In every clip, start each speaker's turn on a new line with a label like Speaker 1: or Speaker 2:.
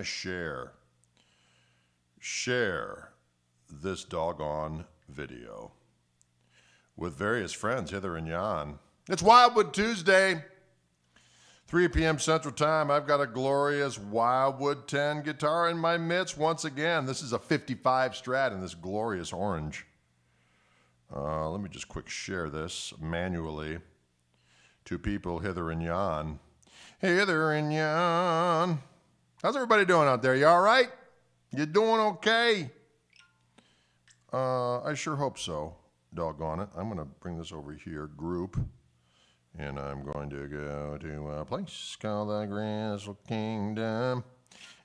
Speaker 1: to share this doggone video with various friends hither and yon. It's Wildwood Tuesday, 3 p.m. Central Time. I've got a glorious Wildwood 10 guitar in my midst once again. This is a 55 Strat in this glorious orange. Let me just quick share this manually to people hither and yon. Hither and yon. How's everybody doing out there? You all right? You doing okay? I sure hope so. Doggone it. I'm going to bring this over here, group. And I'm going to go to a place called the Crystal Kingdom.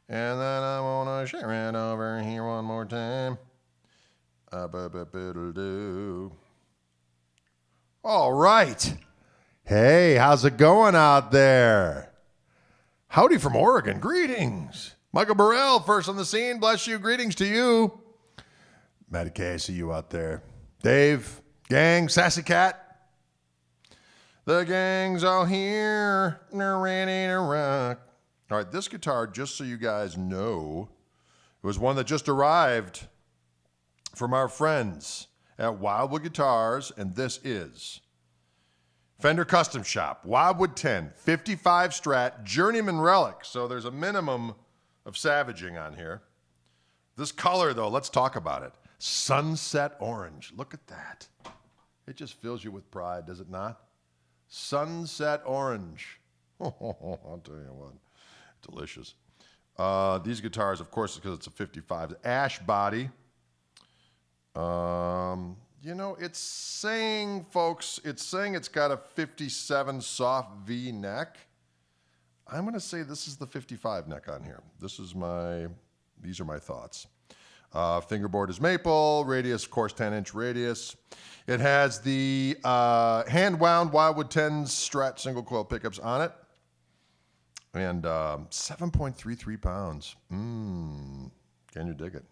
Speaker 1: And then I want to share it over here one more time. All right. Hey, how's it going out there? Howdy from Oregon. Greetings. Michael Burrell, first on the scene. Bless you. Greetings to you. Matty K, I see you out there. Dave, gang, Sassy Cat. The gang's all here. They're ready to rock. All right, this guitar, just so you guys know, it was one that just arrived from our friends at Wildwood Guitars, and this is Fender Custom Shop, Wildwood 10, 55 Strat, Journeyman Relic. So there's a minimum of savaging on here. This color, though, let's talk about it. Sunset orange. Look at that. It just fills you with pride, does it not? Sunset orange. I'll tell you what. Delicious. These guitars, of course, because it's a 55 ash body. You know, it's saying, folks, it's got a 57 soft V neck. I'm going to say this is the 55 neck on here. These are my thoughts. Fingerboard is maple, radius, of course, 10-inch radius. It has the hand-wound Wildwood 10 Strat single coil pickups on it. And 7.33 pounds. Can you dig it?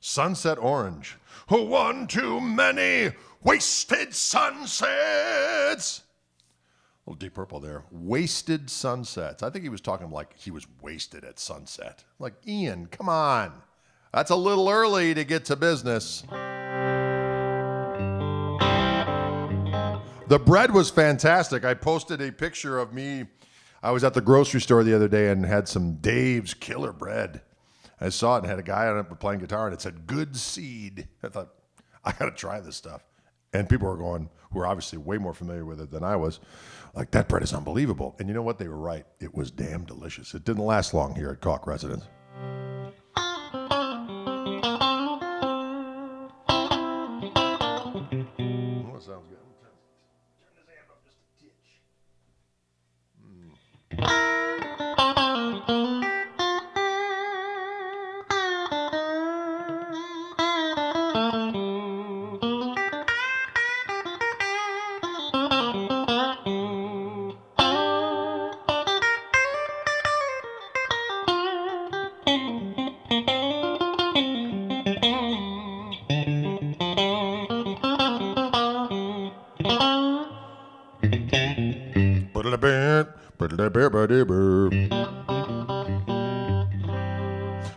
Speaker 1: Sunset orange. One too many wasted sunsets. A little Deep Purple there. Wasted sunsets. I think he was talking like he was wasted at sunset. Like, Ian, come on. That's a little early to get to business. The bread was fantastic. I posted a picture of me. I was at the grocery store the other day and had some Dave's Killer Bread. I saw it and had a guy on it playing guitar and it said, good seed. I thought, I got to try this stuff. And people were going, who are obviously way more familiar with it than I was, like, that bread is unbelievable. And you know what? They were right. It was damn delicious. It didn't last long here at Koch residence. Oh, sounds good. Turn this amp up just a titch.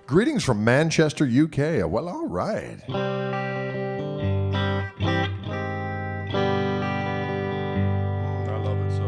Speaker 1: Greetings from Manchester, UK. Well, all right. I love it so.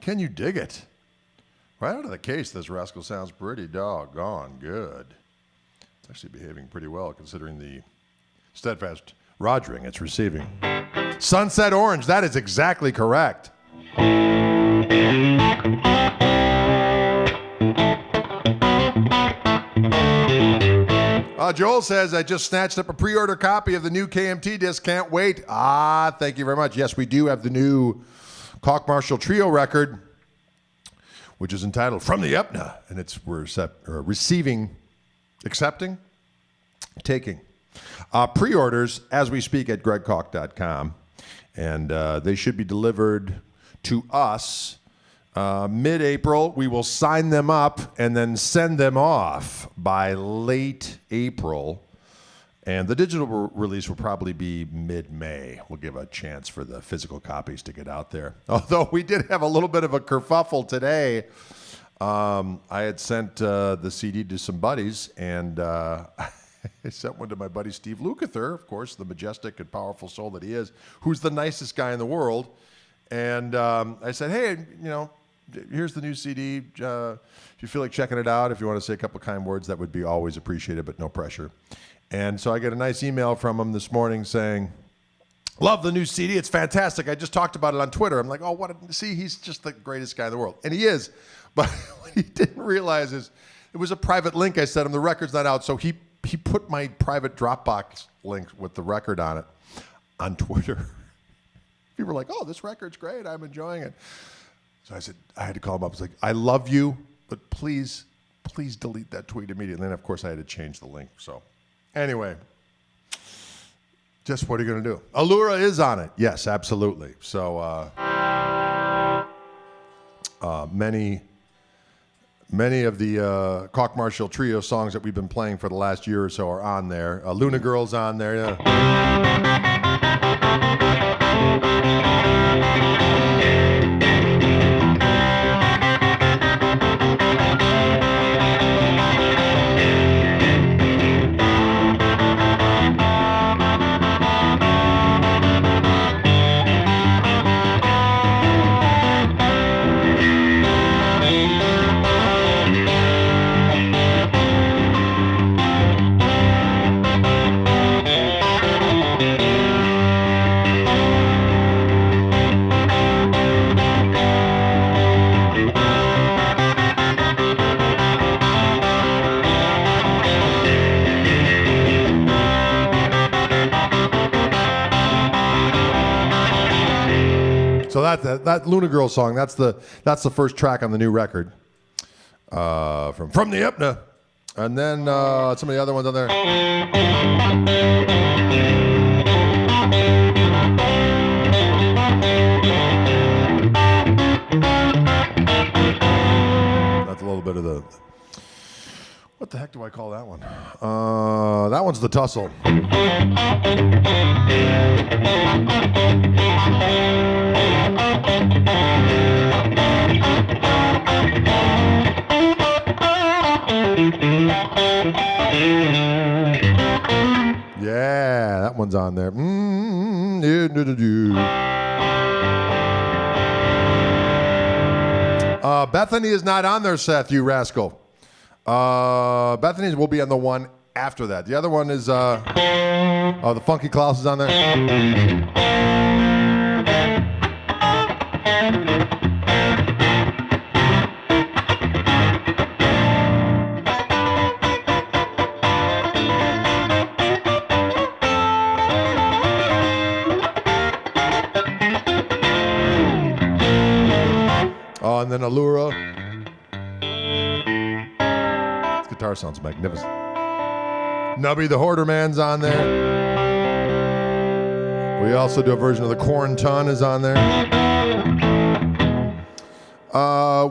Speaker 1: Can you dig it? Right out of the case, this rascal sounds pretty doggone good. It's actually behaving pretty well considering the steadfast rogering it's receiving. Sunset Orange, that is exactly correct. Joel says, I just snatched up a pre-order copy of the new KMT disc. Can't wait. Thank you very much. Yes, we do have the new Koch Marshall Trio record, which is entitled From the Upna, and we're receiving, accepting, taking pre-orders as we speak at gregkoch.com, and they should be delivered to us mid-April. We will sign them up and then send them off by late April, and the digital release will probably be mid-May. We'll give a chance for the physical copies to get out there. Although we did have a little bit of a kerfuffle today. I had sent the CD to some buddies, and I sent one to my buddy Steve Lukather, of course, the majestic and powerful soul that he is, who's the nicest guy in the world. And I said, hey, here's the new CD. If you feel like checking it out, if you want to say a couple kind words, that would be always appreciated, but no pressure. And so I get a nice email from him this morning saying, love the new CD. It's fantastic. I just talked about it on Twitter. I'm like, see, he's just the greatest guy in the world. And he is. But what he didn't realize is it was a private link I sent him. The record's not out. So he put my private Dropbox link with the record on it on Twitter. People were like, oh, this record's great. I'm enjoying it. So I said, I had to call him up. I was like, I love you, but please delete that tweet immediately. And then, of course, I had to change the link. So anyway, just what are you going to do? Allura is on it. Yes, absolutely. So many of the Koch Marshall Trio songs that we've been playing for the last year or so are on there. Luna Girl's on there. Yeah. So that Luna Girl song, that's the first track on the new record from the Upna, and then some of the other ones on there. That's a little bit of the. What the heck do I call that one? That one's the Tussle. Yeah, that one's on there. Bethany is not on there, Seth, you rascal. Bethany's will be on the one after that. The other one is, the Funky Klaus is on there. And then Allura. This guitar sounds magnificent. Nubby the Hoarder Man's on there. We also do a version of the Corn Ton is on there.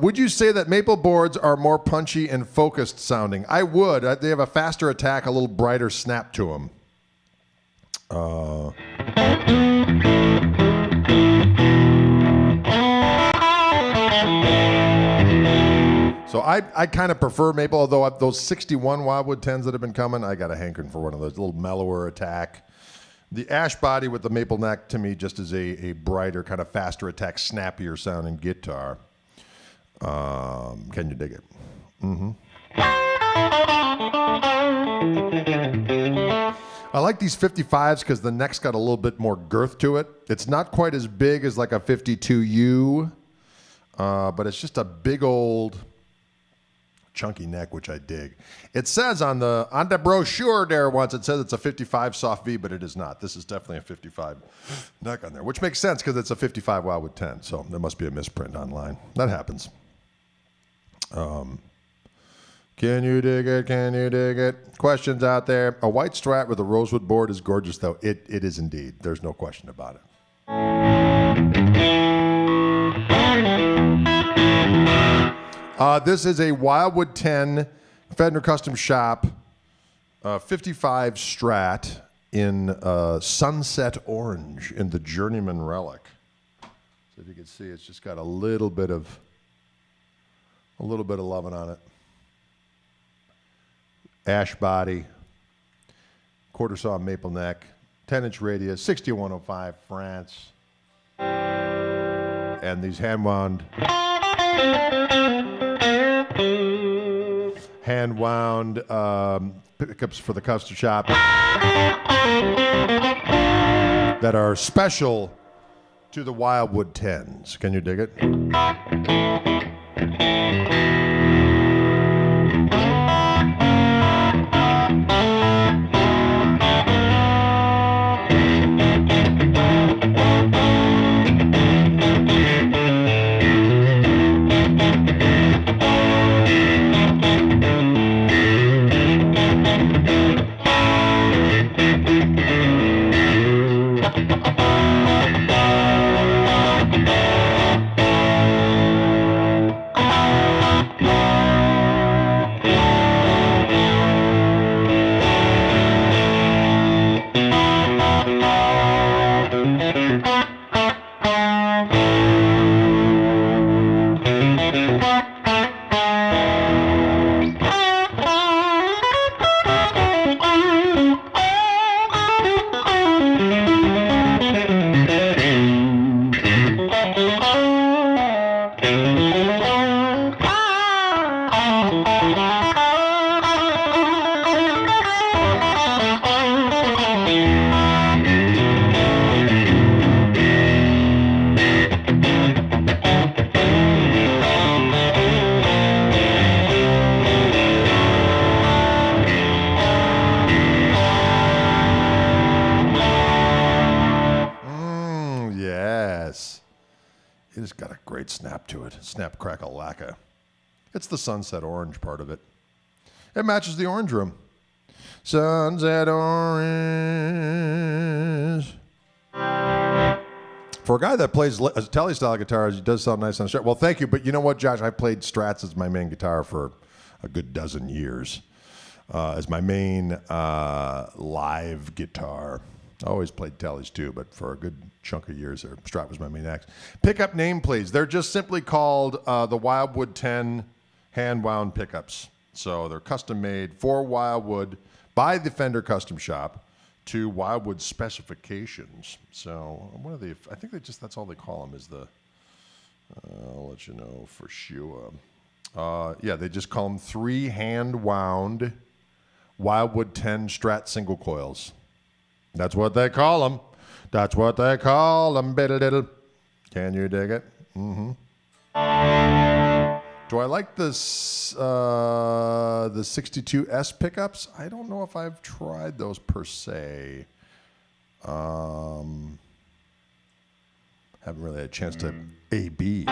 Speaker 1: Would you say that maple boards are more punchy and focused sounding? I would. They have a faster attack, a little brighter snap to them. So I kind of prefer maple, although those 61 Wildwood 10s that have been coming, I got a hankering for one of those, a little mellower attack. The ash body with the maple neck, to me, just is a brighter, kind of faster attack, snappier sounding guitar. Can you dig it? I like these 55s because the neck's got a little bit more girth to it. It's not quite as big as like a 52U, but it's just a big old chunky neck, which I dig. It says on the brochure there once, it says it's a 55 soft V, but it is not. This is definitely a 55 neck on there, which makes sense because it's a 55 Wildwood 10, so there must be a misprint online. That happens. Can you dig it? Can you dig it? Questions out there. A white Strat with a rosewood board is gorgeous, though. It is indeed. There's no question about it. This is a Wildwood 10 Fender Custom Shop 55 Strat in sunset orange in the Journeyman Relic. So if you can see, it's just got a little bit of loving on it. Ash body, quarter saw maple neck, 10-inch radius, 6105 France, and these hand wound pickups for the custom shop that are special to the Wildwood 10s. Can you dig it? It has got a great snap to it. Snap, crackle, lacquer. It's the sunset orange part of it. It matches the orange room. Sunset orange. For a guy that plays tele-style guitars, he does sound nice on the Strat. Well, thank you, but you know what, Josh? I played Strats as my main guitar for a good dozen years. As my main live guitar. I always played teles too, but for a good chunk of years, Strat was my main axe. Pickup name, please. They're just simply called the Wildwood 10 hand-wound pickups. So they're custom made for Wildwood by the Fender Custom Shop to Wildwood specifications. So I think that's all they call them is the, I'll let you know for sure. Yeah, they just call them 3 hand-wound Wildwood 10 Strat single coils. That's what they call them. That's what they call them. Biddle-diddle. Can you dig it? Mm-hmm. Do I like the 62S pickups? I don't know if I've tried those per se. Haven't really had a chance to A/B.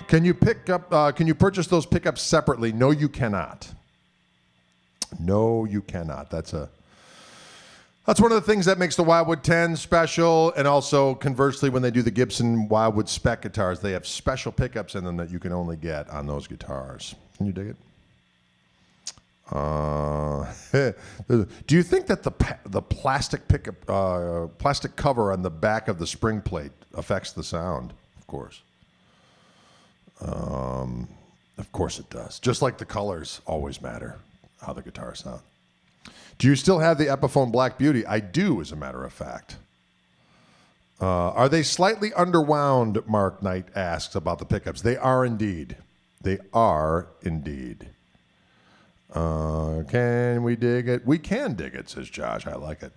Speaker 1: Can you purchase those pickups separately? No, you cannot. No, you cannot. That's one of the things that makes the Wildwood 10 special, and also conversely, when they do the Gibson Wildwood spec guitars, they have special pickups in them that you can only get on those guitars. Can you dig it? Do you think that the plastic pickup, plastic cover on the back of the spring plate affects the sound? Of course. Of course it does. Just like the colors always matter, how the guitars sound. Do you still have the Epiphone Black Beauty? I do, as a matter of fact. Are they slightly underwound, Mark Knight asks about the pickups. They are indeed. They are indeed. Can we dig it? We can dig it, says Josh. I like it.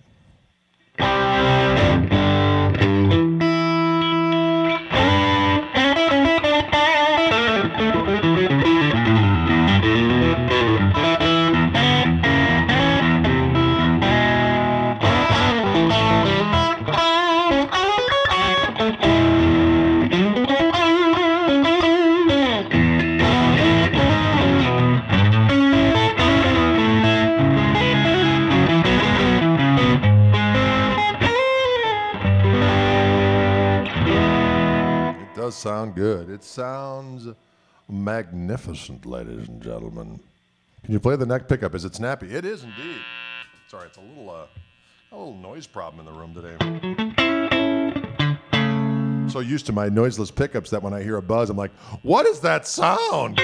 Speaker 1: Sound good. It sounds magnificent, ladies and gentlemen. Can you play the neck pickup? Is it snappy? It is indeed. Sorry, it's a little noise problem in the room today. So used to my noiseless pickups that when I hear a buzz, I'm like, what is that sound?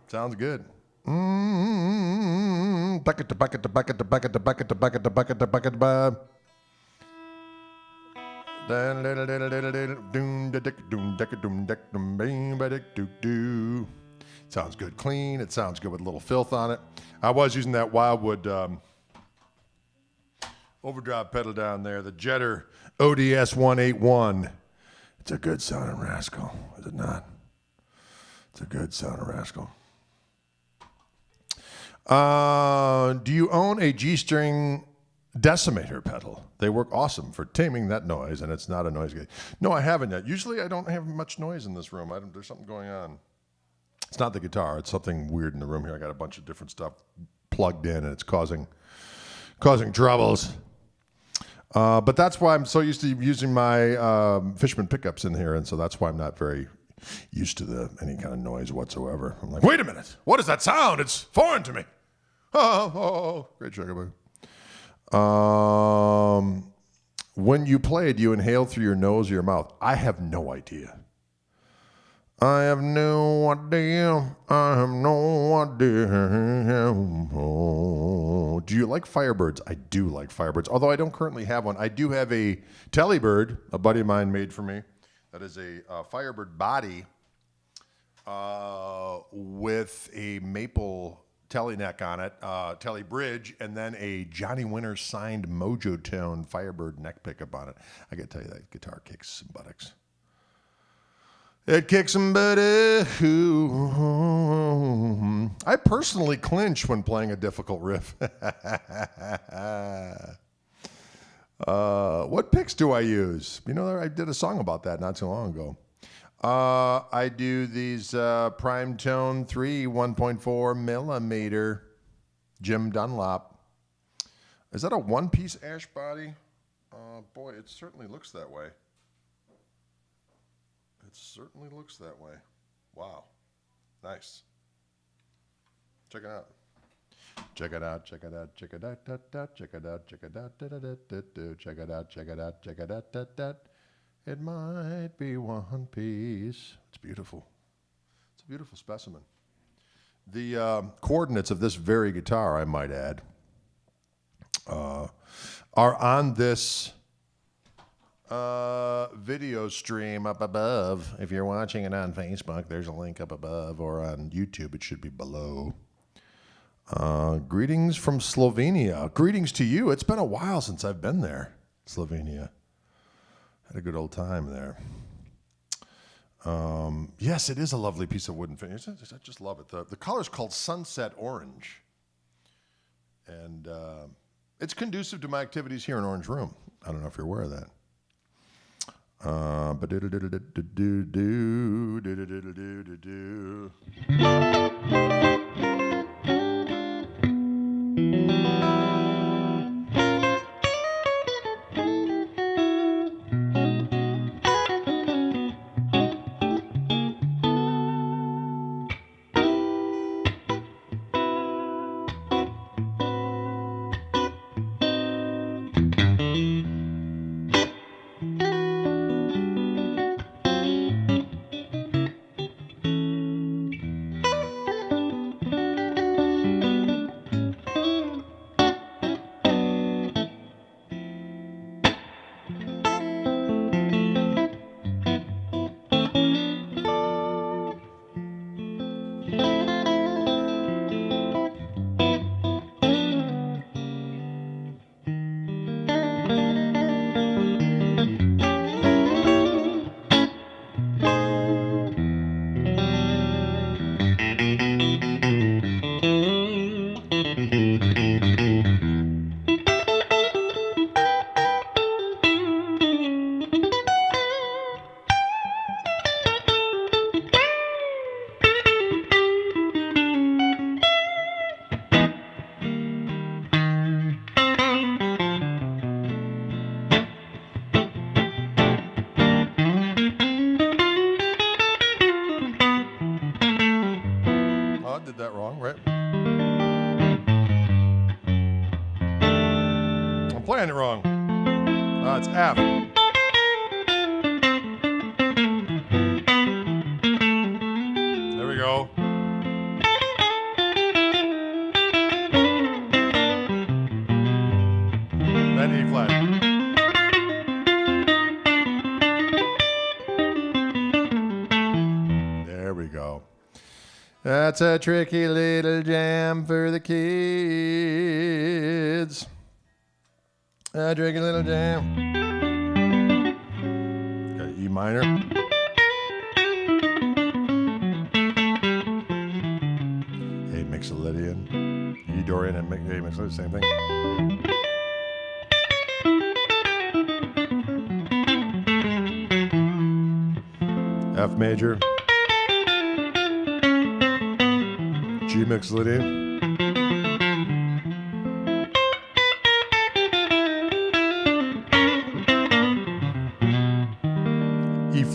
Speaker 1: Sounds good. Bucket to bucket to bucket to bucket to bucket to bucket to bucket to bucket to Sounds good clean. It sounds good with a little filth on it. I was using that Wildwood overdrive pedal down there, the Jetter ODS 181. It's a good sounding rascal, is it not? It's a good sounding rascal. Do you own a G-string decimator pedal? They work awesome for taming that noise, and it's not a noise gate. No, I haven't yet. Usually I don't have much noise in this room. There's something going on. It's not the guitar. It's something weird in the room here. I got a bunch of different stuff plugged in, and it's causing troubles. But that's why I'm so used to using my Fishman pickups in here, and so that's why I'm not very used to any kind of noise whatsoever. I'm like, wait a minute, what is that sound? It's foreign to me. Oh, great sugar. When you play, do you inhale through your nose or your mouth? I have no idea. I have no idea. Do you like Firebirds? I do like Firebirds, although I don't currently have one. I do have a Telebird, a buddy of mine made for me. That is a Firebird body with a maple telly neck on it, telly bridge, and then a Johnny Winter signed Mojo Tone Firebird neck pickup on it. I gotta tell you, that guitar kicks some buttocks. It kicks some buttocks. I personally clinch when playing a difficult riff. What picks do I use? You know, I did a song about that not too long ago. I do these Prime Tone 3 1.4 millimeter Jim Dunlop. Is that a one-piece ash body? Boy, it certainly looks that way. It certainly looks that way. Wow. Nice. Check it out. Check it out, check it out, check it out, check it out, check it out, check it out, check it out, check it out. It might be one piece. It's beautiful. It's a beautiful specimen. The coordinates of this very guitar, I might add, are on this video stream up above. If you're watching it on Facebook, there's a link up above, or on YouTube, it should be below. Greetings from Slovenia. Greetings to you. It's been a while since I've been there, Slovenia. Had a good old time there. Yes, it is a lovely piece of wooden finish. I just love it. The color's called Sunset Orange. And it's conducive to my activities here in Orange Room. I don't know if you're aware of that. Playing it wrong. It's F. There we go. Then E flat. There we go. That's a tricky little jam for the kids. I drink a little jam. Got E minor. A Mixolydian. E Dorian and A Mixolydian, same thing. F major. G Mixolydian.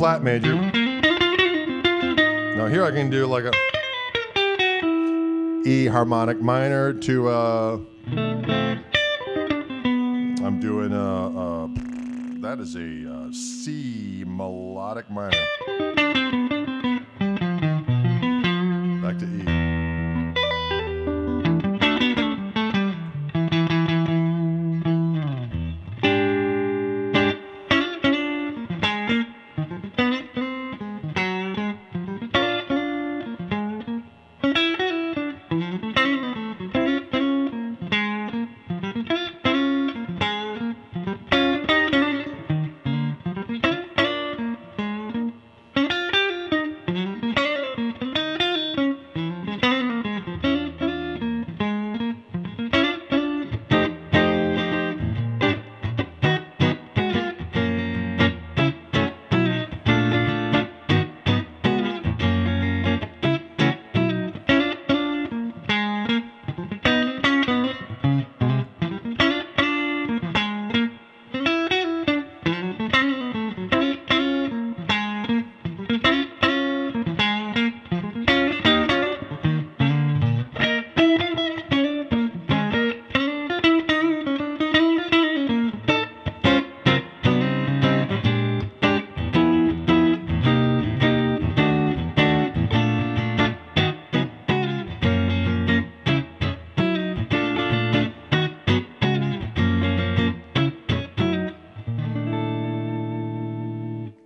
Speaker 1: flat major. Now here I can do like a E harmonic minor to I'm doing that is a C melodic minor. Back to E.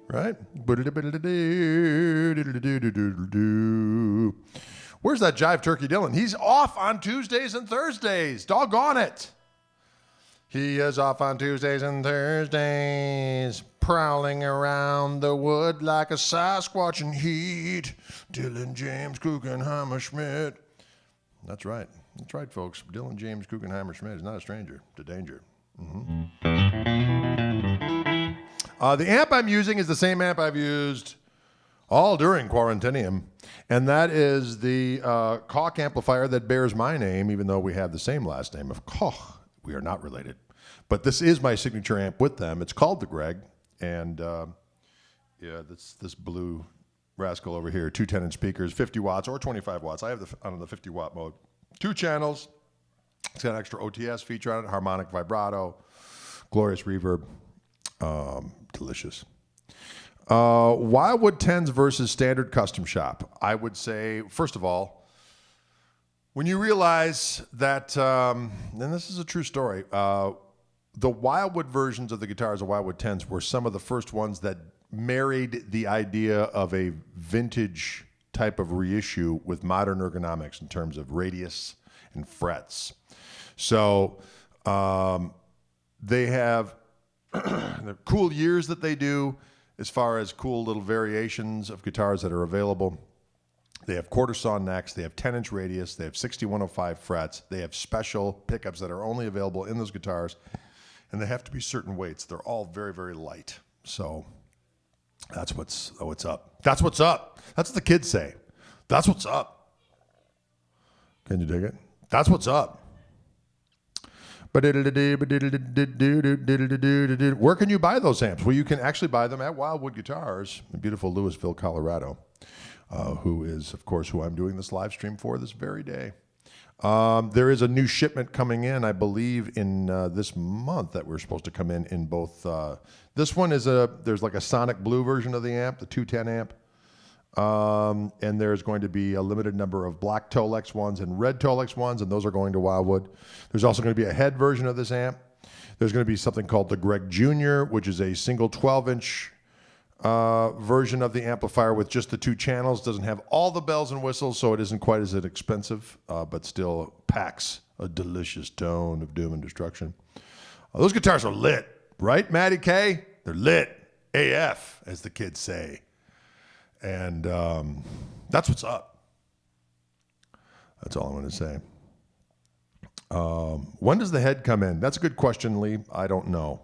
Speaker 1: Right? Where's that Jive Turkey Dylan? He's off on Tuesdays and Thursdays. Doggone it. He is off on Tuesdays and Thursdays, prowling around the wood like a Sasquatch in heat. Dylan James Kuchenheimer Schmidt. That's right. That's right, folks. Dylan James Kuchenheimer Schmidt is not a stranger to danger. The amp I'm using is the same amp I've used all during Quarantinium, and that is the Koch amplifier that bears my name, even though we have the same last name of Koch. We are not related. But this is my signature amp with them. It's called the Greg, and yeah, this blue rascal over here, 2 10-inch speakers, 50 watts or 25 watts. I have on the 50-watt mode. 2 channels. It's got an extra OTS feature on it, harmonic vibrato, glorious reverb. Delicious. Wildwood 10s versus standard custom shop. I would say, first of all, when you realize that, and this is a true story, the Wildwood versions of the guitars, the Wildwood 10s, were some of the first ones that married the idea of a vintage type of reissue with modern ergonomics in terms of radius and frets. So they have the cool years that they do as far as cool little variations of guitars that are available. They have quarter saw necks, they have 10-inch radius, they have 6105 frets, they have special pickups that are only available in those guitars, and they have to be certain weights. They're all very, very light. So that's what's up. That's what's up. That's what the kids say. That's what's up. Can you dig it? That's what's up. Where can you buy those amps? Well, you can actually buy them at Wildwood Guitars in beautiful Louisville, Colorado, who is, of course, who I'm doing this live stream for this very day. There is a new shipment coming in, I believe, in this month that we're supposed to come in both. This one is there's like a Sonic Blue version of the amp, the 210 amp. And there's going to be a limited number of black Tolex ones and red Tolex ones, and those are going to Wildwood. There's also going to be a head version of this amp. There's going to be something called the Greg Jr., which is a single 12-inch version of the amplifier with just the 2 channels. Doesn't have all the bells and whistles, so it isn't quite as expensive, but still packs a delicious tone of doom and destruction. Those guitars are lit, right, Matty K? They're lit AF, as the kids say. And that's what's up. That's all I want to say. When does the head come in? That's a good question, Lee. I don't know.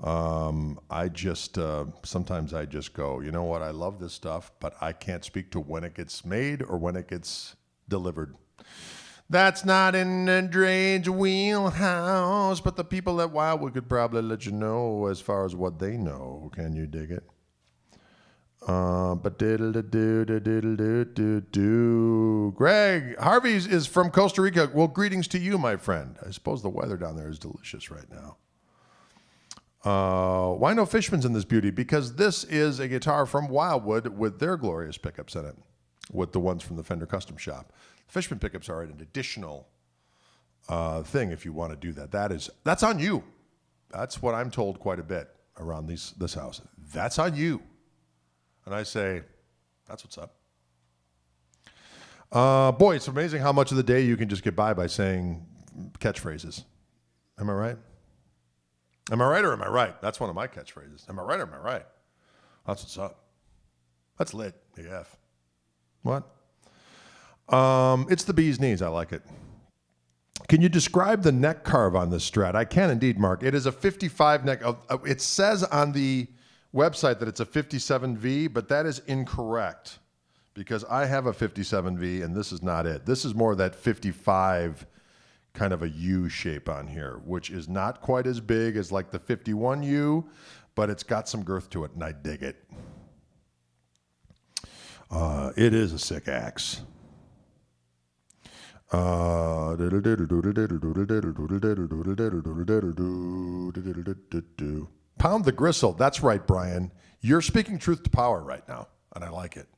Speaker 1: I just, sometimes I just go, you know what? I love this stuff, but I can't speak to when it gets made or when it gets delivered. That's not in the Dre's wheelhouse, but the people at Wildwood could probably let you know as far as what they know. Can you dig it? But Greg, Harvey's is from Costa Rica. Well, greetings to you, my friend. I suppose the weather down there is delicious right now. Why no Fishman's in this beauty? Because this is a guitar from Wildwood with their glorious pickups in it, with the ones from the Fender Custom Shop. Fishman pickups are an additional thing if you want to do that. That's on you. That's what I'm told quite a bit around this house. That's on you. And I say, that's what's up. Boy, it's amazing how much of the day you can just get by saying catchphrases. Am I right? Am I right or am I right? That's one of my catchphrases. Am I right or am I right? That's what's up. That's lit, AF. What? It's the bee's knees. I like it. Can you describe the neck carve on this Strat? I can indeed, Mark. It is a 55 neck. It says on the website that it's a 57V, but that is incorrect because I have a 57V and this is not it. This is more of that 55 kind of a U shape on here, which is not quite as big as like the 51U, but it's got some girth to it and I dig it. It is a sick axe. Pound the gristle. That's right, Brian. You're speaking truth to power right now, and I like it.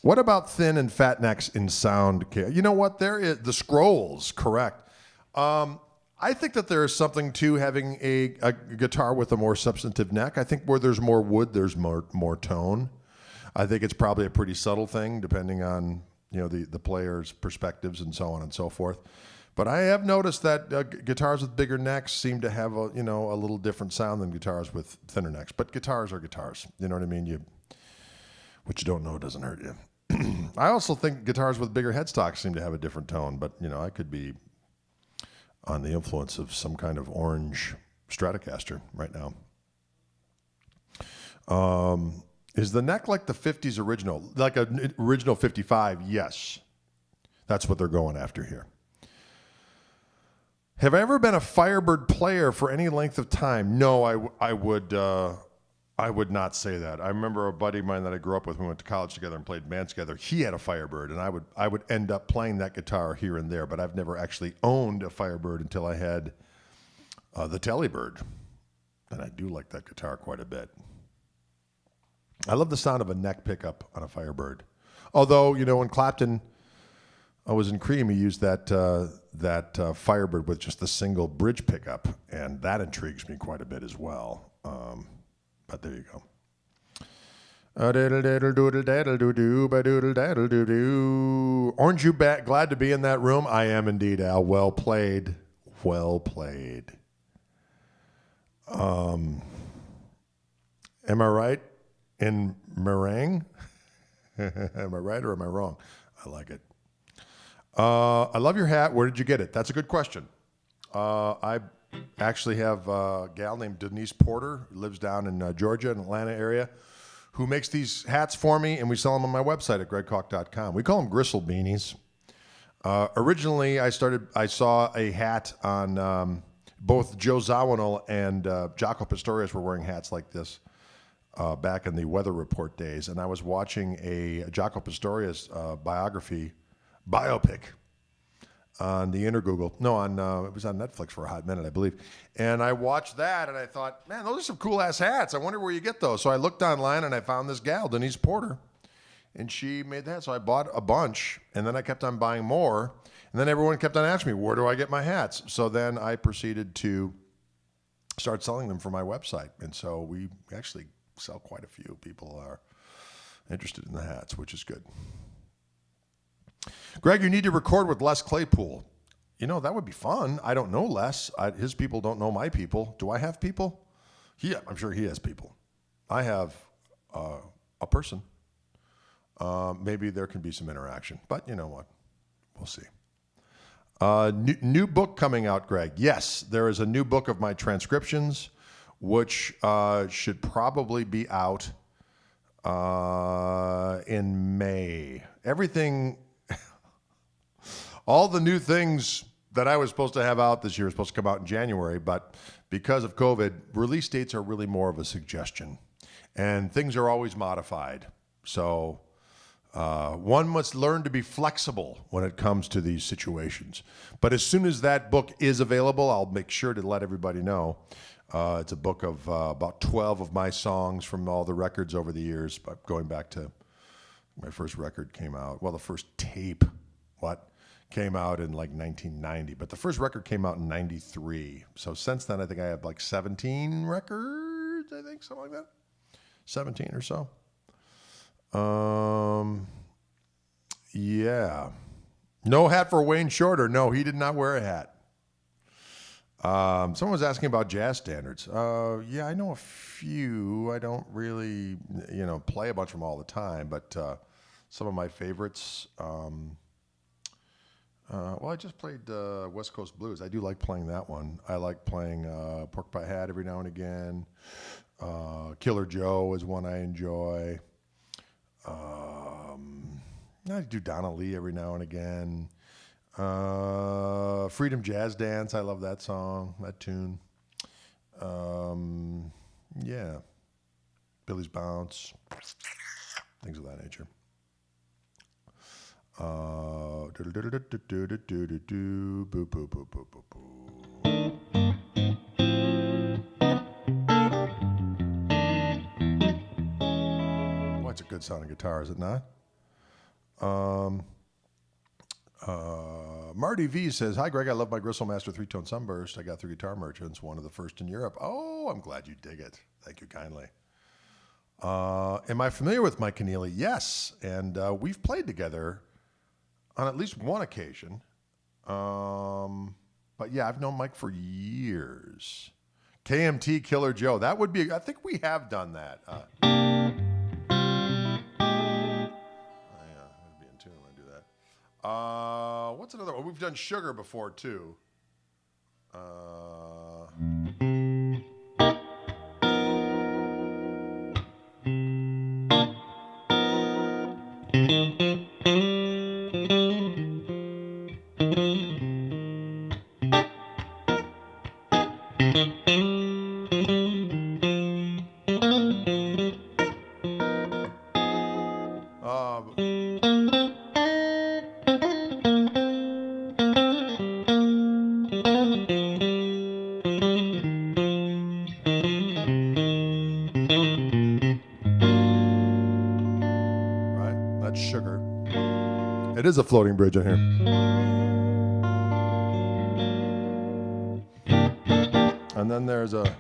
Speaker 1: What about thin and fat necks in sound? You know what? There is the scrolls, correct. I think that there is something to having a guitar with a more substantive neck. I think where there's more wood, there's more tone. I think it's probably a pretty subtle thing, depending on the player's perspectives and so on and so forth. But I have noticed that guitars with bigger necks seem to have a little different sound than guitars with thinner necks. But guitars are guitars. You know what I mean? What you don't know doesn't hurt you. I also think guitars with bigger headstocks seem to have a different tone. But I could be on the influence of some kind of orange Stratocaster right now. Is the neck like the 50s original? Like an original 55? Yes. That's what they're going after here. Have I ever been a Firebird player for any length of time? No, I would not say that. I remember a buddy of mine that I grew up with, we went to college together and played bands together. He had a Firebird, and I would end up playing that guitar here and there, but I've never actually owned a Firebird until I had the Telebird. And I do like that guitar quite a bit. I love the sound of a neck pickup on a Firebird. Although, when Clapton was in Cream, he used that Firebird with just a single bridge pickup, and that intrigues me quite a bit as well. But there you go. Aren't you glad to be in that room? I am indeed, Al. Well played. Well played. Am I right? In meringue? Am I right or am I wrong? I like it. I love your hat. Where did you get it? That's a good question. I actually have a gal named Denise Porter, who lives down in Georgia, in Atlanta area, who makes these hats for me, and we sell them on my website at gregkoch.com. We call them gristle beanies. Originally, I saw a hat on both Joe Zawinul and Jaco Pastorius were wearing hats like this. Back in the Weather Report days, and I was watching a Jaco Pastorius biopic on the Intergoogle. No, it was on Netflix for a hot minute, I believe. And I watched that, and I thought, man, those are some cool-ass hats. I wonder where you get those. So I looked online, and I found this gal, Denise Porter, and she made that. So I bought a bunch, and then I kept on buying more, and then everyone kept on asking me, where do I get my hats? So then I proceeded to start selling them for my website, and so we actually sell quite a few. People are interested in the hats, which is good. Greg, you need to record with Les Claypool. That would be fun. I don't know Les. His people don't know my people. Do I have people? I'm sure he has people. I have a person. Maybe there can be some interaction, but you know what? We'll see. New book coming out, Greg. Yes, there is a new book of my transcriptions, which should probably be out in May. Everything, all the new things that I was supposed to have out this year was supposed to come out in January, but because of COVID, release dates are really more of a suggestion, and things are always modified. So one must learn to be flexible when it comes to these situations. But as soon as that book is available, I'll make sure to let everybody know. It's a book of about 12 of my songs from all the records over the years, but going back to my first record came out. Well, the first tape, came out in like 1990, but the first record came out in 93. So since then, I think I have like 17 records, I think, something like that. 17 or so. Yeah. No hat for Wayne Shorter. No, he did not wear a hat. Someone was asking about jazz standards. Yeah, I know a few. I don't really, play a bunch of them all the time, but some of my favorites. I just played West Coast Blues. I do like playing that one. I like playing Pork Pie Hat every now and again. Killer Joe is one I enjoy. I do Donna Lee every now and again. Freedom Jazz Dance, I love that song, that tune. Yeah. Billy's Bounce, things of that nature. It's a good sounding guitar, is it not? Marty V says, "Hi Greg, I love my Gristle Master 3-tone Sunburst. I got through Guitar Merchants, one of the first in Europe." Oh, I'm glad you dig it. Thank you kindly. Am I familiar with Mike Keneally? Yes, and we've played together on at least one occasion. But yeah, I've known Mike for years. KMT Killer Joe. That would be, I think we have done that. What's another one? We've done Sugar before too. It is a floating bridge in here. And then there's a...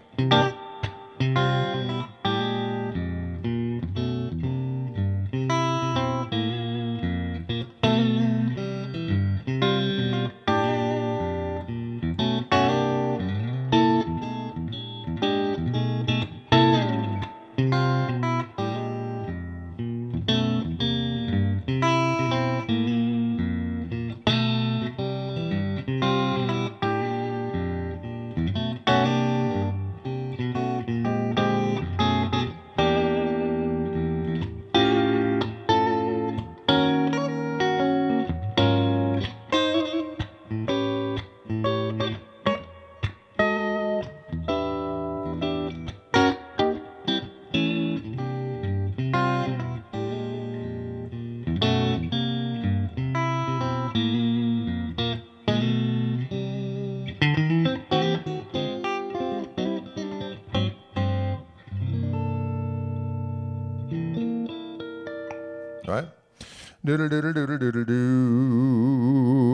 Speaker 1: Right?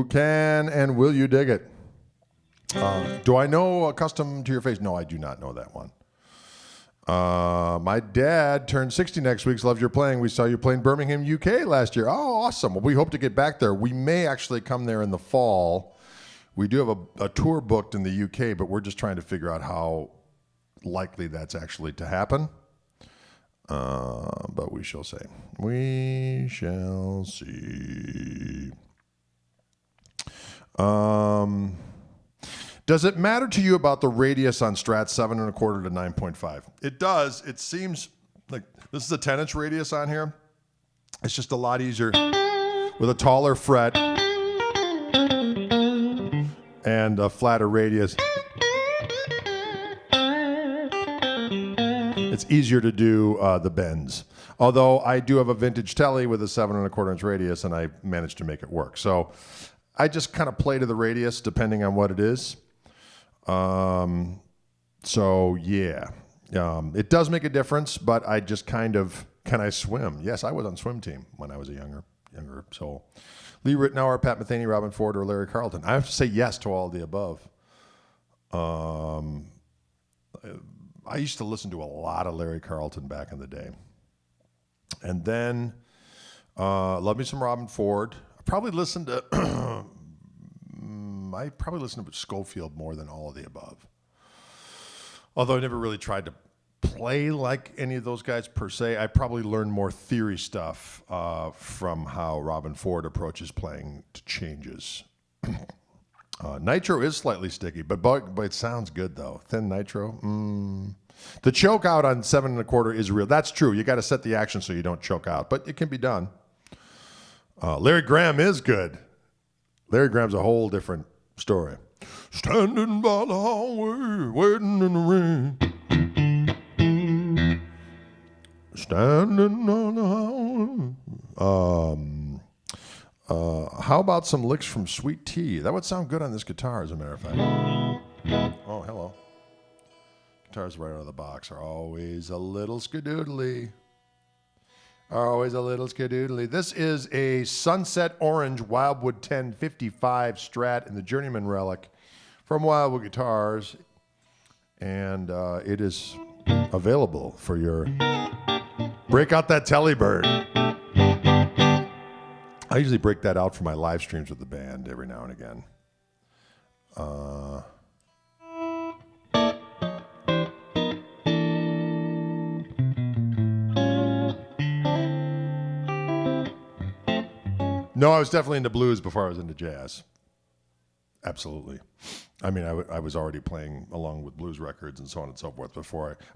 Speaker 1: Can and will you dig it? Do I know Custom to Your Face? No, I do not know that one. My dad turned 60 next week. Loves your playing. We saw you playing Birmingham, UK last year. Oh, awesome. Well, we hope to get back there. We may actually come there in the fall. We do have a tour booked in the UK, but we're just trying to figure out how likely that's actually to happen. But we shall see. We shall see. Does it matter to you about the radius on Strat 7 1/4 to 9.5? It does. It seems like this is a 10-inch radius on here. It's just a lot easier with a taller fret. and a flatter radius. It's easier to do the bends. Although I do have a vintage telly with a 7 1/4 inch radius, and I managed to make it work. So I just kind of play to the radius depending on what it is. So yeah, it does make a difference, but I just kind of, can I swim? Yes, I was on swim team when I was a younger soul. Lee Ritenour, Pat Metheny, Robin Ford, or Larry Carlton. I have to say yes to all of the above. I used to listen to a lot of Larry Carlton back in the day. And then, love me some Robin Ford. I probably listened to Schofield more than all of the above. Although I never really tried to play like any of those guys per se. I probably learned more theory stuff from how Robin Ford approaches playing to changes. Nitro is slightly sticky, but it sounds good though. Thin nitro. The choke out on 7 1/4 is real. That's true. You got to set the action so you don't choke out, but it can be done. Larry Graham is good. Larry Graham's a whole different story. Standing by the hallway, waiting in the rain. Standing on the hallway. How about some licks from Sweet Tea? That would sound good on this guitar, as a matter of fact. Oh, hello. Guitars right out of the box are always a little skadoodly. This is a Sunset Orange Wildwood 1055 Strat in the Journeyman Relic from Wildwood Guitars. And it is available for your... Break out that Tellybird. I usually break that out for my live streams with the band every now and again. No, I was definitely into blues before I was into jazz. Absolutely. I mean, I was already playing along with blues records and so on and so forth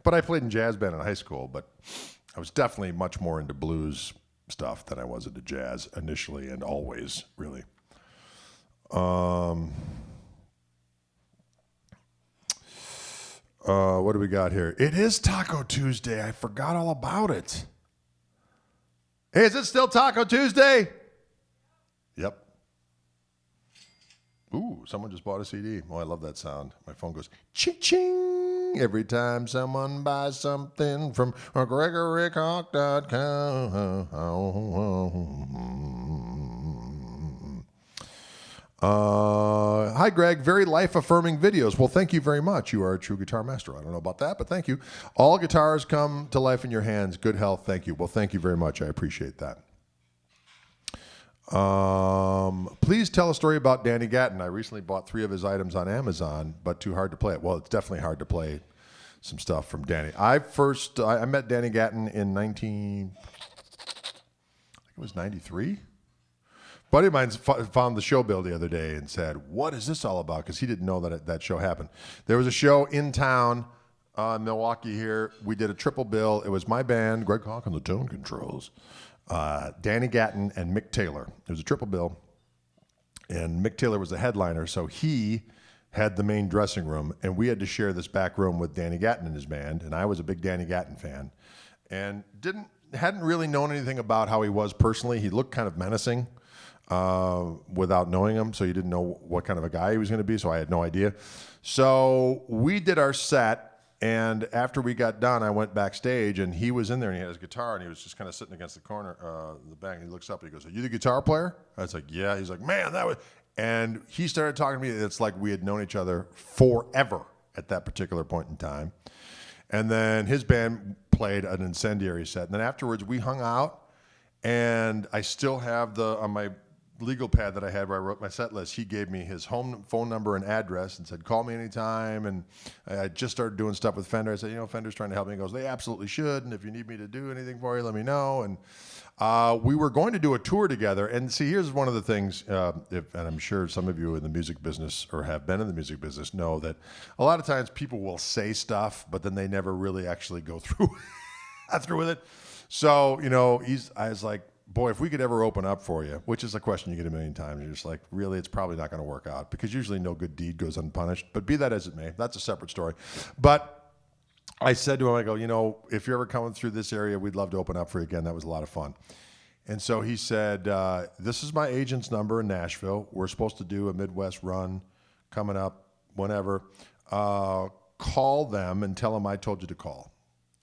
Speaker 1: but I played in jazz band in high school, but I was definitely much more into blues stuff than I was into jazz initially and always, really. What do we got here? It is Taco Tuesday. I forgot all about it. Hey, is it still Taco Tuesday? Yep. Ooh, someone just bought a CD. Oh, I love that sound. My phone goes ching-ching every time someone buys something from GregoryCock.com. Hi, Greg. Very life-affirming videos. Well, thank you very much. You are a true guitar master. I don't know about that, but thank you. All guitars come to life in your hands. Good health. Thank you. Well, thank you very much. I appreciate that. Please tell a story about Danny Gatton. I recently bought 3 of his items on Amazon, but too hard to play it. Well, it's definitely hard to play some stuff from Danny. I met Danny Gatton in 93. Buddy of mine found the show bill the other day and said, "What is this all about?" Because he didn't know that show happened. There was a show in town, in Milwaukee here. We did a triple bill. It was my band, Greg Koch on the tone controls, Danny Gatton and Mick Taylor. It was a triple bill, and Mick Taylor was the headliner, so he had the main dressing room, and we had to share this back room with Danny Gatton and his band, and I was a big Danny Gatton fan, and hadn't really known anything about how he was personally. He looked kind of menacing without knowing him, so you didn't know what kind of a guy he was going to be, so I had no idea. So we did our set, and after we got done, I went backstage, and he was in there, and he had his guitar, and he was just kind of sitting against the corner, the back, and he looks up, and he goes, "Are you the guitar player?" I was like, "Yeah." He's like, "Man, that was..." And he started talking to me. It's like we had known each other forever at that particular point in time. And then his band played an Incendiary set. And then afterwards, we hung out, and I still have on my legal pad that I had where I wrote my set list, he gave me his home phone number and address and said, "Call me anytime." And I just started doing stuff with Fender. I said, "Fender's trying to help me." He goes, "They absolutely should. And if you need me to do anything for you, let me know." And we were going to do a tour together. And see, here's one of the things, and I'm sure some of you in the music business or have been in the music business know that a lot of times people will say stuff, but then they never really actually go through with it. So, I was like, boy, if we could ever open up for you, which is a question you get a million times, you're just like, really, it's probably not going to work out because usually no good deed goes unpunished. But be that as it may, that's a separate story. But I said to him, I go, if you're ever coming through this area, we'd love to open up for you again. That was a lot of fun. And so he said, this is my agent's number in Nashville. We're supposed to do a Midwest run coming up whenever. Call them and tell them I told you to call.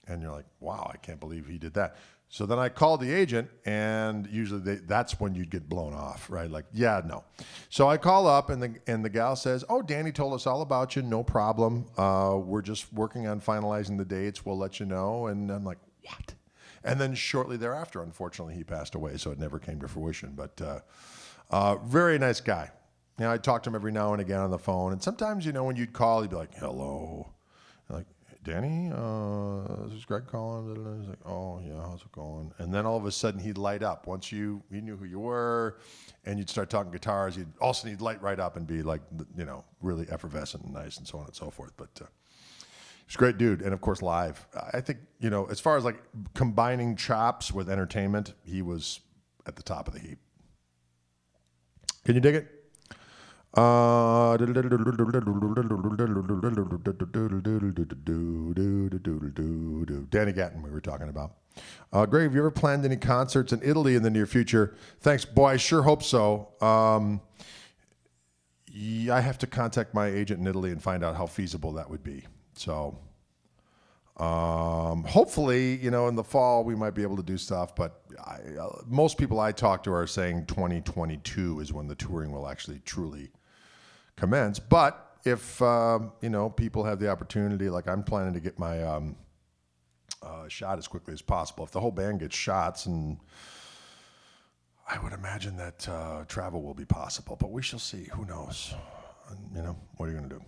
Speaker 1: And you're like, wow, I can't believe he did that. So then I called the agent, and usually that's when you'd get blown off, right? Like, yeah, no. So I call up, and the gal says, oh, Danny told us all about you, no problem. We're just working on finalizing the dates. We'll let you know. And I'm like, what? And then shortly thereafter, unfortunately, he passed away, so it never came to fruition. But very nice guy. I talk to him every now and again on the phone. And sometimes, when you'd call, he'd be like, hello. Like, Danny, this is Greg calling. He's like, oh, yeah, how's it going? And then all of a sudden, he'd light up. Once he knew who you were, and you'd start talking guitars, he'd light right up and be like, really effervescent and nice and so on and so forth. But he's a great dude. And, of course, live. I think, as far as, like, combining chops with entertainment, he was at the top of the heap. Can you dig it? Danny Gatton we were talking about. Greg, have you ever planned any concerts in Italy in the near future? Thanks, boy. I sure hope so. Yeah, I have to contact my agent in Italy and find out how feasible that would be. So hopefully, in the fall we might be able to do stuff. But most people I talk to are saying 2022 is when the touring will actually truly commence. But if people have the opportunity, like I'm planning to get my shot as quickly as possible. If the whole band gets shots, and I would imagine that travel will be possible. But we shall see. Who knows? What are you going to do?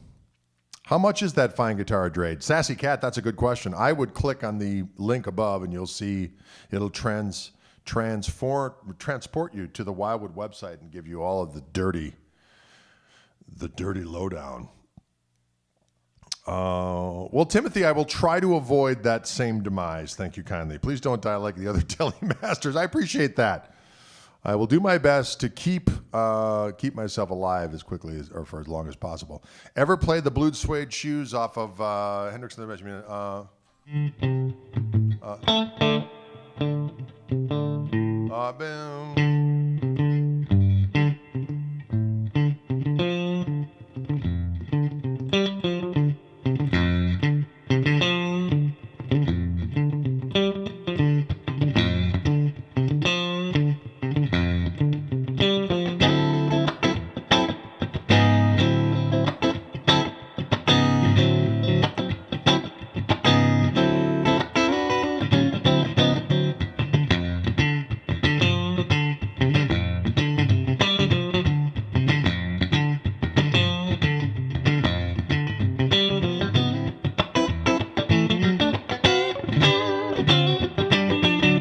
Speaker 1: How much is that fine guitar Drade? Sassy Cat, that's a good question. I would click on the link above, and you'll see it'll transport you to the Wildwood website and give you all of the dirty lowdown. Well, Timothy, I will try to avoid that same demise. Thank you kindly. Please don't die like the other telemasters. I appreciate that. I will do my best to keep myself alive as quickly as, or for as long as possible. Ever played the blued suede shoes off of Hendrix and the Benjamin? Boom.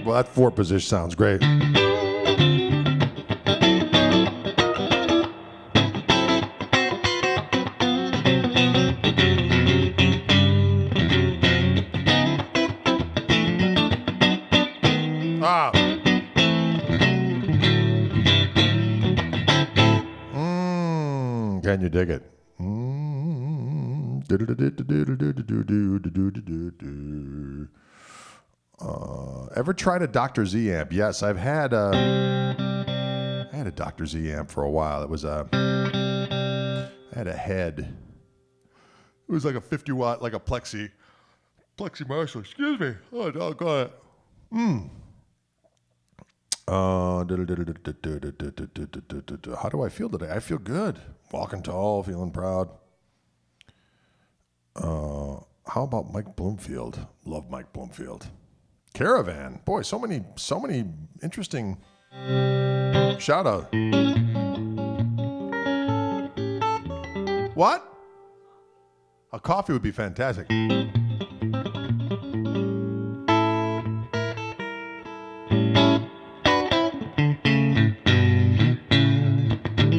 Speaker 1: Well, that four position sounds great. Can you dig it? Ever tried a Dr. Z amp? Yes, I had a Dr. Z amp for a while. It was I had a head. It was like a 50 watt, like a plexi Marshall. Excuse me. Oh, doggone it. How do I feel today? I feel good. Walking tall, feeling proud. How about Mike Bloomfield? Love Mike Bloomfield. Caravan. Boy, so many interesting shout out. What? A coffee would be fantastic.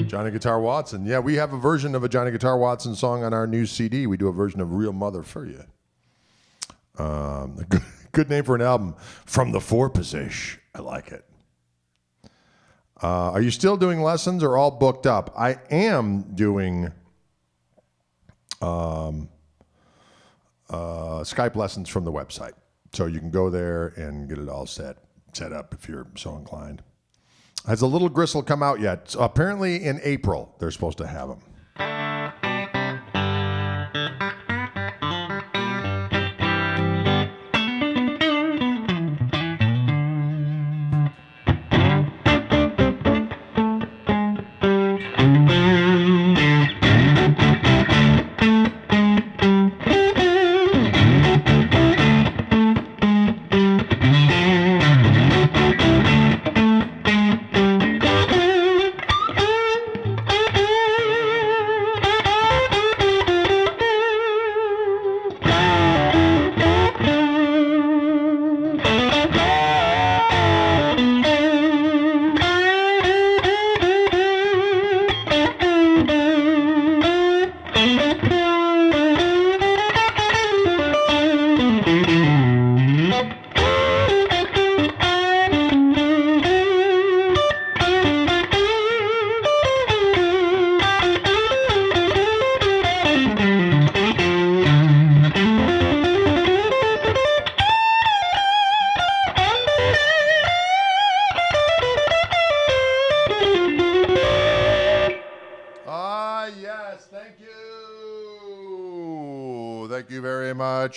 Speaker 1: Johnny Guitar Watson. Yeah, we have a version of a Johnny Guitar Watson song on our new CD. We do a version of Real Mother for You. Good name for an album. From the Four Position. I like it. Are you still doing lessons or all booked up? I am doing Skype lessons from the website. So you can go there and get it all set up if you're so inclined. Has a little gristle come out yet? So apparently in April, they're supposed to have them.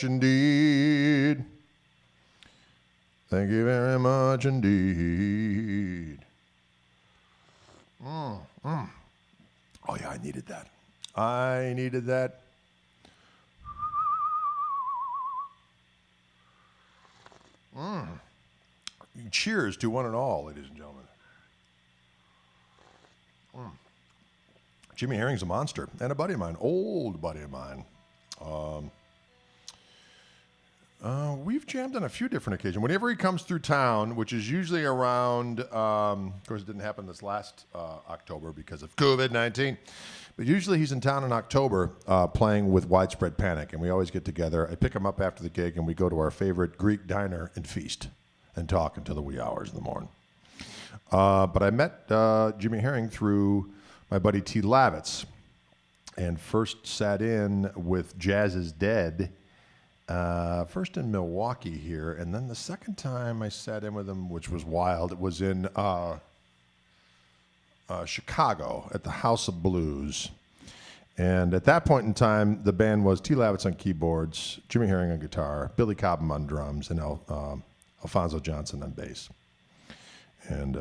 Speaker 1: Indeed. Thank you very much indeed. Oh, yeah, I needed that. Cheers to one and all, ladies and gentlemen. Jimmy Herring's a monster, and a buddy of mine, old buddy of mine. We've jammed on a few different occasions. Whenever he comes through town, which is usually around, of course, it didn't happen this last October because of COVID-19, but usually he's in town in October playing with Widespread Panic, and we always get together. I pick him up after the gig, and we go to our favorite Greek diner and feast and talk until the wee hours in the morning. But I met Jimmy Herring through my buddy T. Lavitz, and first sat in with Jazz is Dead, first in Milwaukee here, and then the second time I sat in with him, which was wild, it was in Chicago at the House of Blues. And at that point in time, the band was T. Lavitz on keyboards, Jimmy Herring on guitar, Billy Cobham on drums, and Alfonso Johnson on bass. And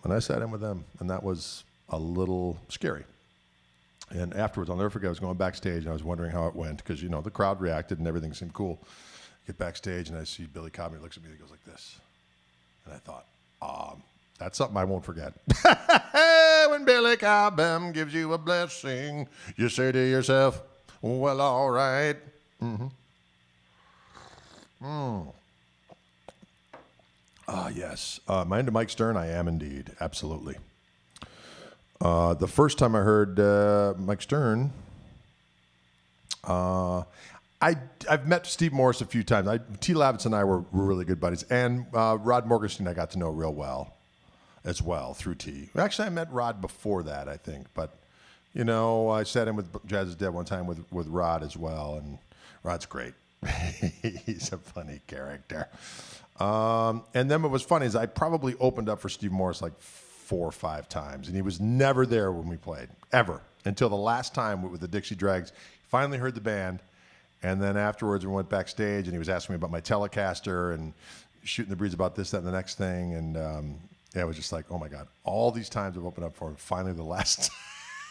Speaker 1: I sat in with them, and that was a little scary. And afterwards, I'll never forget, I was going backstage, and I was wondering how it went, because, you know, the crowd reacted, and everything seemed cool. Get backstage, and I see Billy Cobham, he looks at me, and he goes like this. And I thought, that's something I won't forget. When Billy Cobham gives you a blessing, you say to yourself, well, all right. Yes. Am I into Mike Stern? I am indeed. Absolutely. The first time I heard Mike Stern, I've met Steve Morris a few times. T. Lavitz and I were really good buddies. And Rod Morgenstein I got to know real well as well through T. Actually, I met Rod before that, I think. But, you know, I sat in with Jazz is Dead one time with Rod as well. And Rod's great. He's a funny character. And then what was funny is I probably opened up for Steve Morris like 4 or 5 times, and he was never there when we played, ever, until the last time with the Dixie Dregs. Finally heard the band, and then afterwards we went backstage, and he was asking me about my Telecaster and shooting the breeze about this, that, and the next thing, and yeah, it was just like, oh my God, all these times I've opened up for him, finally the last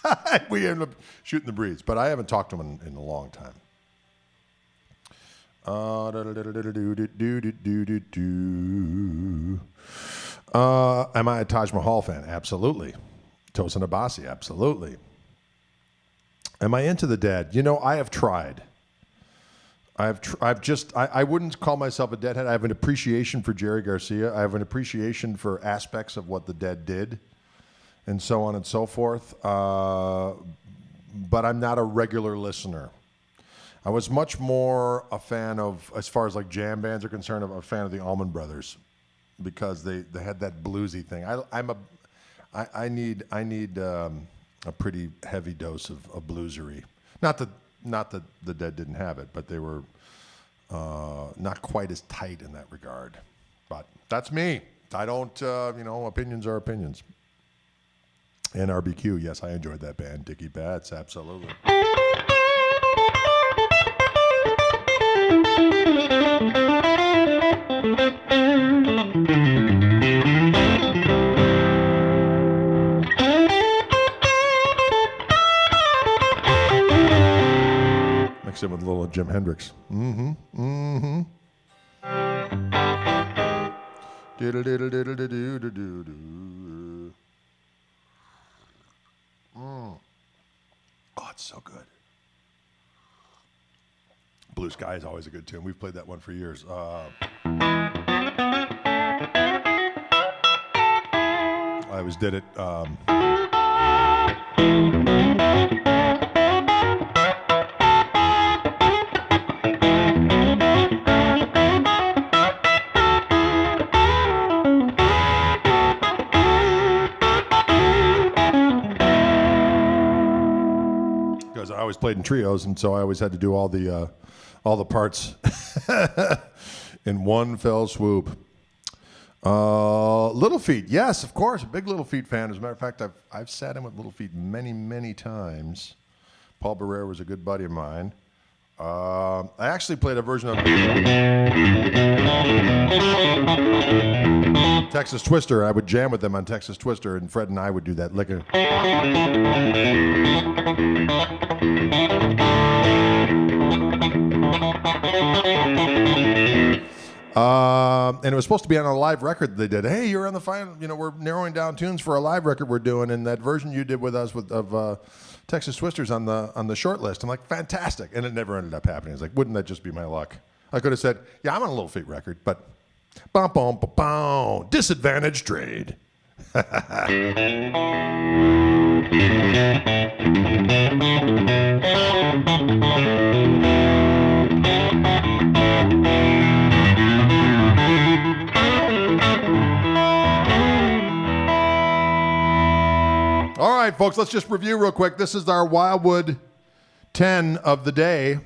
Speaker 1: time we ended up shooting the breeze, but I haven't talked to him in a long time. Am I a Taj Mahal fan? Absolutely. Tosin Abasi? Absolutely. Am I into the Dead? You know, I have tried. I wouldn't call myself a Deadhead. I have an appreciation for Jerry Garcia. I have an appreciation for aspects of what the Dead did and so on and so forth. But I'm not a regular listener. I was much more a fan of, as far as like jam bands are concerned, a fan of the Allman Brothers because they had that bluesy thing. I need a pretty heavy dose of bluesery. Not that the Dead didn't have it, but they were not quite as tight in that regard. But that's me. I don't, opinions are opinions. And RBQ, yes, I enjoyed that band. Dickie Bats, absolutely. Mix it with a little Jim Hendrix. Diddle diddle diddle diddle diddle diddle. Oh, it's so good. Blue Sky is always a good tune. We've played that one for years. I always did it. Because I always played in trios, and so I always had to do all the parts in one fell swoop. Little Feat, yes, of course, a big Little Feat fan. As a matter of fact, I've sat in with Little Feat many, many times. Paul Barrere was a good buddy of mine. I actually played a version of Texas Twister. I would jam with them on Texas Twister, and Fred and I would do that liquor. And it was supposed to be on a live record that they did. Hey, you're on the final, we're narrowing down tunes for a live record we're doing, and that version you did with us of Texas Twisters on the short list. I'm like, fantastic. And it never ended up happening. It's like, wouldn't that just be my luck? I could have said, yeah, I'm on a Little Feat record, but disadvantage trade. All right, folks, let's just review real quick. This is our Wildwood 10 of the day.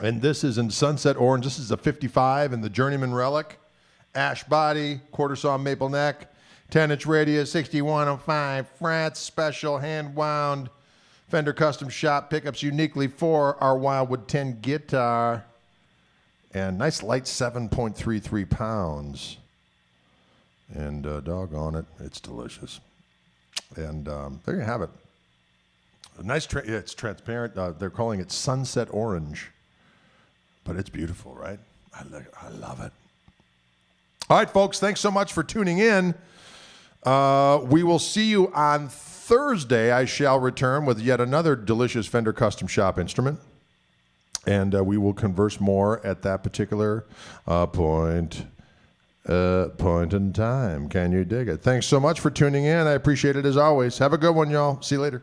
Speaker 1: And this is in Sunset Orange. This is a 55 in the Journeyman Relic. Ash body, quarter saw maple neck, 10-inch radius, 6105 frets, special hand wound, Fender custom shop pickups uniquely for our Wildwood 10 guitar. And nice light 7.33 pounds. And doggone it, it's delicious. And there you have it. A nice, it's transparent. They're calling it Sunset Orange. But it's beautiful, right? I love it. All right, folks, thanks so much for tuning in. We will see you on Thursday. I shall return with yet another delicious Fender Custom Shop instrument. And we will converse more at that particular point in time. Can you dig it? Thanks so much for tuning in. I appreciate it as always. Have a good one, y'all. See you later.